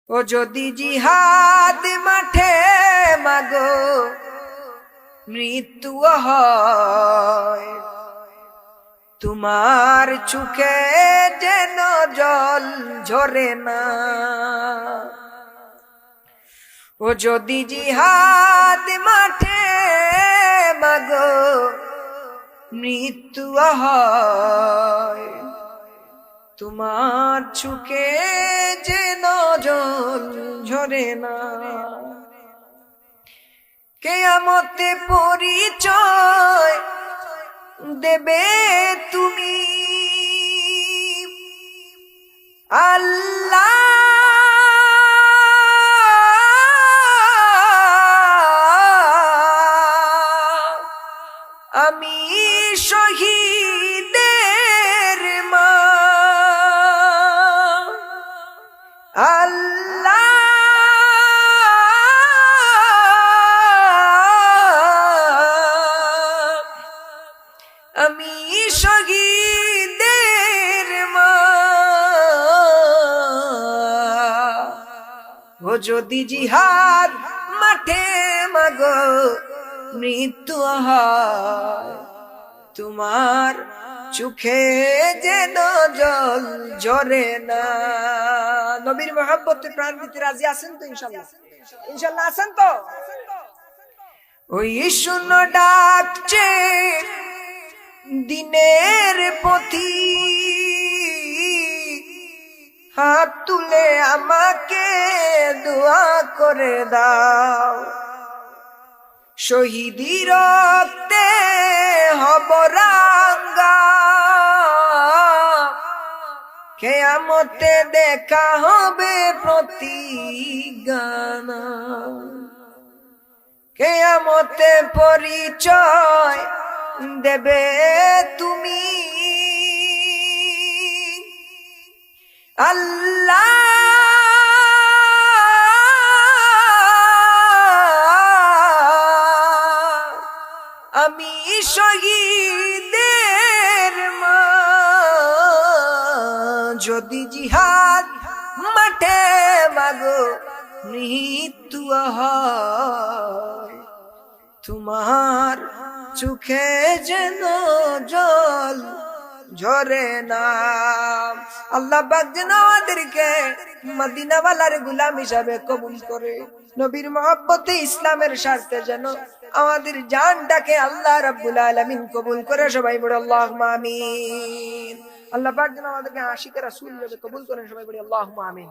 ও যদি জিহাদ মাঠে মাগো মৃত্যু হয়, তোমার চোখে যেন জল ঝরে না। ও যদি জিহাদ মাঠে মাগো মৃত্যু হয়, তোমার চোখে যেন জল ঝরে না। কিয়ামতে পরিচয় দেবে তুমি, আল্লাহ আমি শহীদের মা, আল্লাহ আমি শহীদের মা। ও যদি জিহাদ মাঠে মাগো মৃত্যু হয়, তোমার চোখে যেন জল ঝরে না। নবীর মহব্বতে প্রাণ দিতে রাজি আছেন তো? ইনশাআল্লাহ ইনশাআল্লাহ আছেন তো? ওই শুনো ডাকছে দিনের পথি, হাত তুলে আমাকে দোয়া করে দাও। শহীদি রক্তে হব রাঙ্গা, কিয়ামতে দেখা হবে প্রতিজ্ঞা। কিয়ামতে পরিচয় দেবে তুমি, আল্লাহ আমি শহীদের মা। যদি জিহাদ মাঠে মাগো মৃত্যু হয়, তোমার চোখে যেন জল ঝরে না। আল্লাহ পাক যেন আমাদেরকে মদিনাওয়ালার গোলাম হিসাবে কবুল করে, নবীর মহব্বতে ইসলামের স্বার্থে যেন আমাদের জানটাকে আল্লাহ রাব্বুল আলামিন কবুল করে। সবাই বলে আল্লাহুম্মা আমিন। আল্লাহ পাক যেন আমাদেরকে আশিক রাসূল হিসেবে কবুল করেন। সবাই বলে আল্লাহুম্মা আমিন।